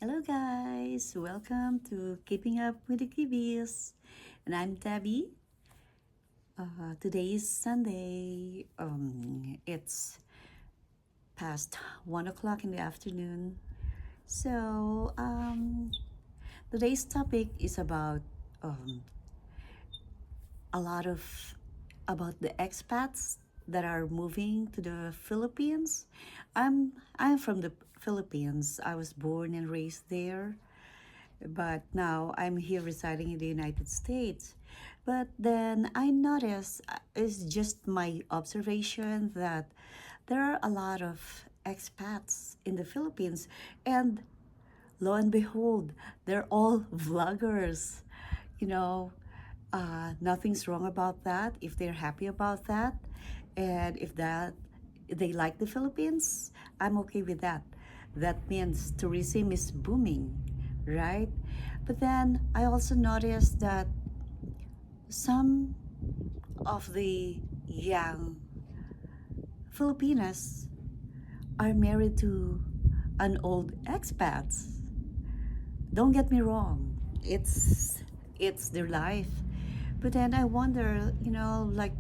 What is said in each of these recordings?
Hello, guys. Welcome to Keeping Up with the Kibis. And I'm Debbie. Today is Sunday. It's past 1 o'clock in the afternoon. So, today's topic is about um, a lot of about the expats that are moving to the Philippines. I'm from the Philippines. I was born and raised there, but now I'm here residing in the United States. But then I noticed, it's just my observation, that there are a lot of expats in the Philippines, and lo and behold, they're all vloggers. You know, nothing's wrong about that if they're happy about that, and if that they like the Philippines, I'm okay with that. That means tourism is booming, right? But then I also noticed that some of the young Filipinas are married to an old expats. Don't get me wrong, it's their life. But then I wonder, like,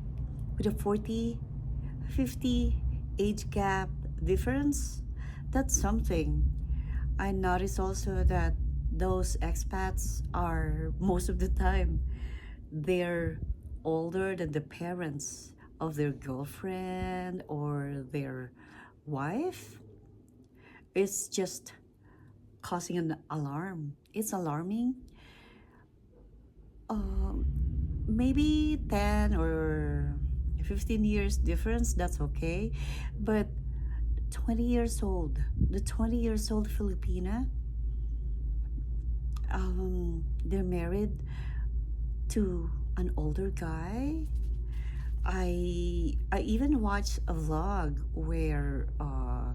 with a 40, 50 age gap difference, that's something. I notice also that those expats are, most of the time, they're older than the parents of their girlfriend or their wife. It's just causing an alarm. It's alarming. Um, Maybe 10 or 15 years difference, that's okay. But 20 years old, the 20 years old Filipina, they're married to an older guy. I even watched a vlog where a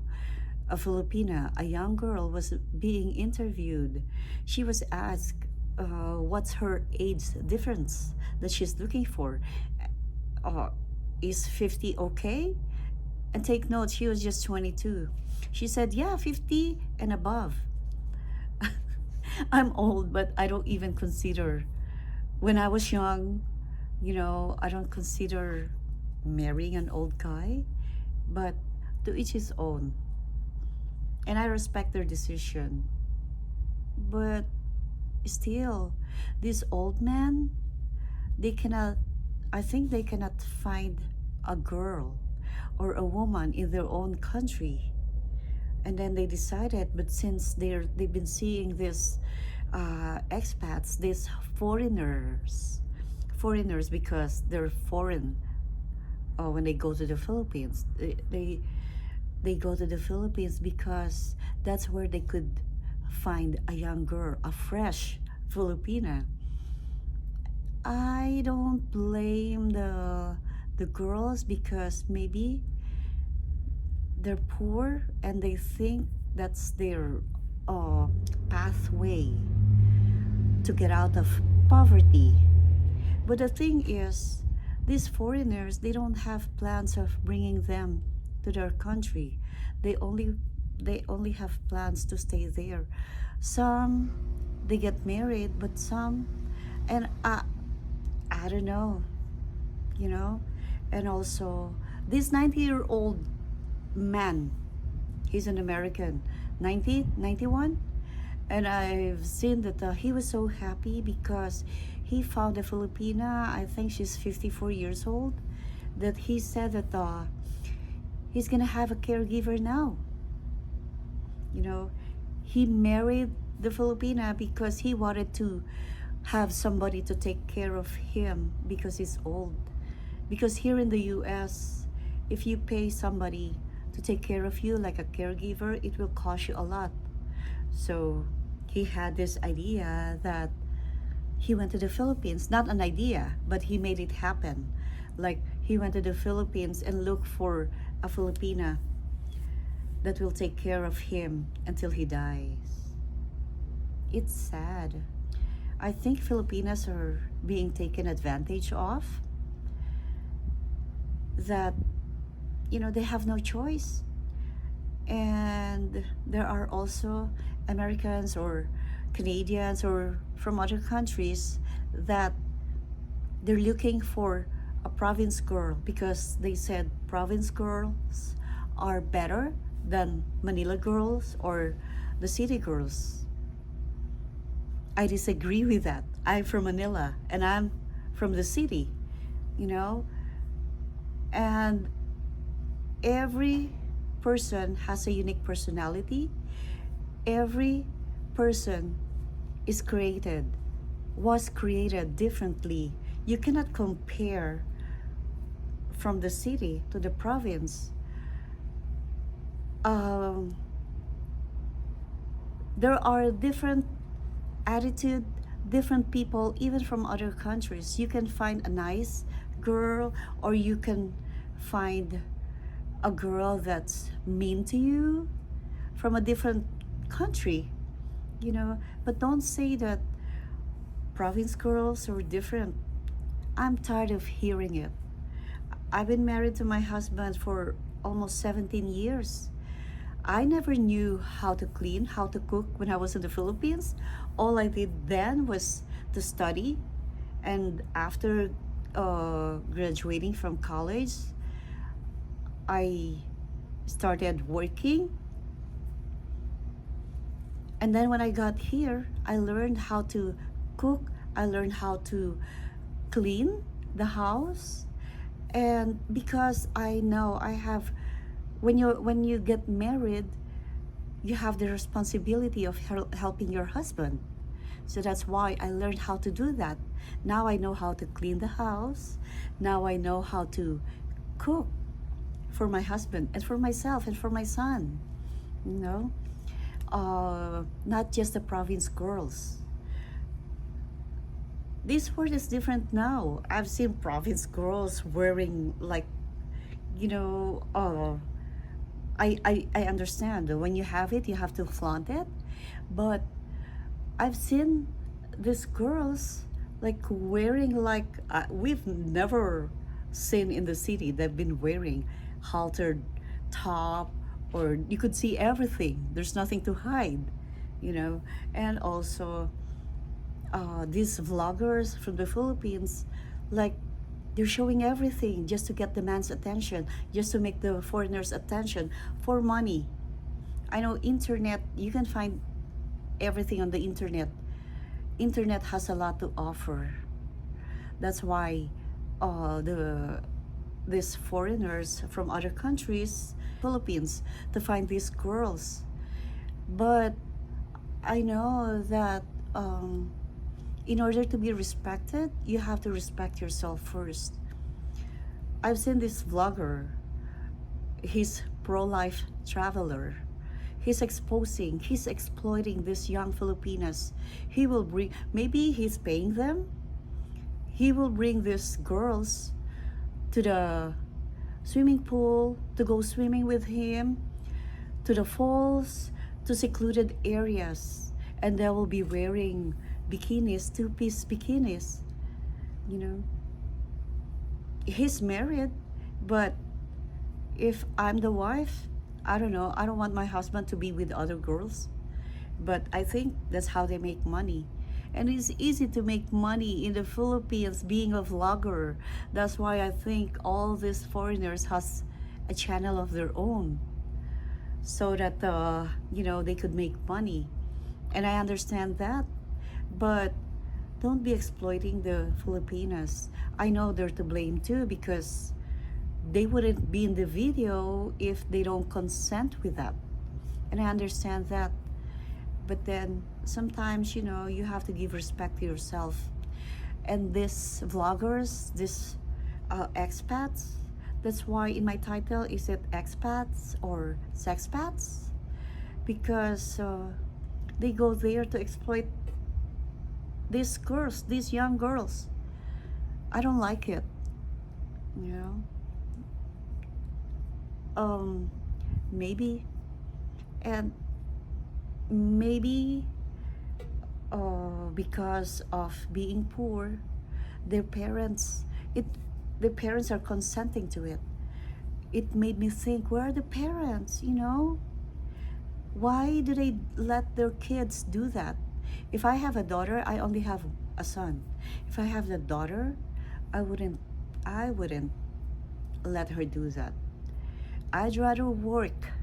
Filipina, a young girl, was being interviewed. She was asked what's her age difference that she's looking for. Uh, is 50 okay? And take note, she was just 22. She said, yeah, 50 and above. I'm old, but I don't even consider. When I was young, I don't consider marrying an old guy, but to each his own. And I respect their decision. But still, these old men, they cannot, I think they cannot find a girl or a woman in their own country. And then they decided, but since they've been seeing this expats, these foreigners because they're foreign. When they go to the Philippines, they go to the Philippines because that's where they could find a young girl, a fresh Filipina. I don't blame the girls because maybe they're poor and they think that's their pathway to get out of poverty. But the thing is, these foreigners, they don't have plans of bringing them to their country. They only they only have plans to stay there. Some, they get married, but some, and I don't know, you know. And also, this 90-year-old man, he's an American, 91. And I've seen that he was so happy because he found a Filipina, I think she's 54 years old, that he said that he's gonna have a caregiver now. You know, he married the Filipina because he wanted to have somebody to take care of him because he's old. Because here in the US, if you pay somebody to take care of you like a caregiver, it will cost you a lot. So he had this idea that he went to the Philippines. Not an idea, but he made it happen. Like, he went to the Philippines and looked for a Filipina that will take care of him until he dies. It's sad. I think Filipinas are being taken advantage of, that they have no choice. And there are also Americans or Canadians or from other countries that they're looking for a province girl because they said province girls are better than Manila girls or the city girls. I disagree with that. I'm from Manila and I'm from the city, you know, and every person has a unique personality. Every person is created, was created differently. You cannot compare from the city to the province. Um, there are different attitude, different people, even from other countries. You can find a nice girl, or you can find a girl that's mean to you from a different country, you know. But don't say that province girls are different. I'm tired of hearing it. I've been married to my husband for almost 17 years. I never knew how to clean, how to cook when I was in the Philippines. All I did then was to study. And after graduating from college, I started working. And then when I got here, I learned how to cook. I learned how to clean the house. And because I know I have, when you get married, you have the responsibility of helping your husband. So that's why I learned how to do that. Now I know how to clean the house. Now I know how to cook for my husband and for myself and for my son. You know, not just the province girls. This world is different now. I've seen province girls wearing like, you know, I understand that when you have it, you have to flaunt it. But I've seen these girls like wearing like we've never seen in the city. They've been wearing haltered top, or you could see everything. There's nothing to hide, you know. And also these vloggers from the Philippines, like they're showing everything just to get the man's attention, just to make the foreigners' attention for money. I know internet, you can find everything on the internet. Internet has a lot to offer. That's why the these foreigners from other countries, Philippines, to find these girls. But I know that in order to be respected, you have to respect yourself first. I've seen this vlogger, he's pro-life traveler. He's exploiting these young Filipinas. He will bring, maybe he's paying them. He will bring these girls to the swimming pool to go swimming with him, to the falls, to secluded areas, and they will be wearing bikinis, two-piece bikinis. You know, he's married, but if I'm the wife, I don't know. I don't want my husband to be with other girls. But I think that's how they make money. And it's easy to make money in the Philippines being a vlogger. That's why I think all these foreigners has a channel of their own so that you know, they could make money. And I understand that. But don't be exploiting the Filipinas. I know they're to blame too because they wouldn't be in the video if they don't consent with that. And I understand that. But then sometimes, you know, you have to give respect to yourself. And these vloggers, these expats, that's why in my title, is it expats or sexpats? Because they go there to exploit these girls, these young girls. I don't like it, you know. Maybe, and maybe because of being poor, their parents, it their parents are consenting to it. It made me think, where are the parents, you know? Why do they let their kids do that? If I have a daughter, I only have a son. If I have a daughter, I wouldn't I wouldn't let her do that. I'd rather work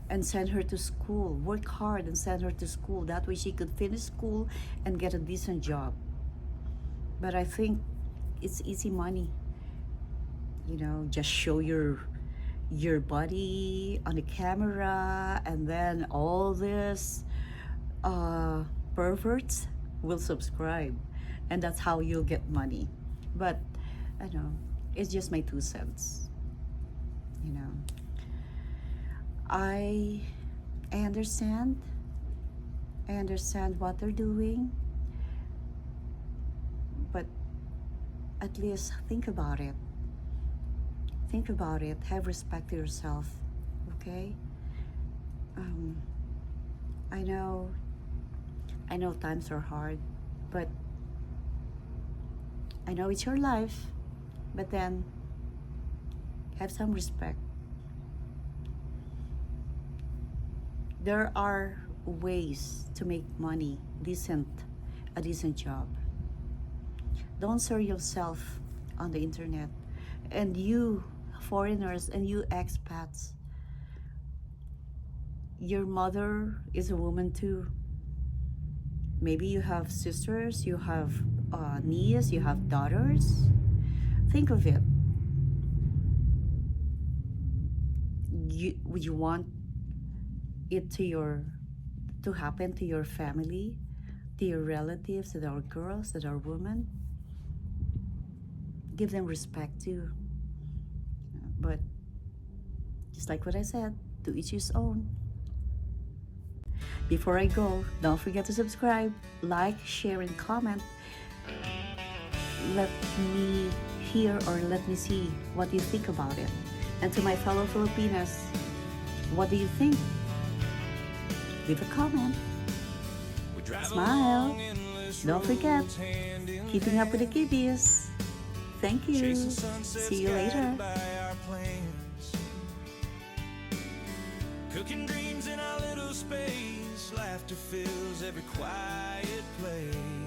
and send her to school, work hard and send her to school. That way she could finish school and get a decent job. But I think it's easy money. Just show your body on the camera, and then all this perverts will subscribe, and that's how you'll get money. But I know it's just my 2 cents. You know, I I understand. I understand what they're doing, but at least think about it. Think about it. Have respect to yourself. Okay. Um, I know. I know times are hard, but I know it's your life. But then have some respect. There are ways to make money, a decent job. Don't serve yourself on the internet. And you foreigners and you expats, your mother is a woman too. Maybe you have sisters, you have nieces, you have daughters. Think of it. Would you want it to happen to your family, to your relatives that are girls, that are women? Give them respect too. But just like what I said, to each his own. Before I go, don't forget to subscribe, like, share, and comment. Let me hear or let me see what you think about it. And to my fellow Filipinas, what do you think? Leave a comment. Smile. Don't forget, keeping up with the kiddies. Thank you. See you later. Cooking dreams in our little space. Laughter fills every quiet place.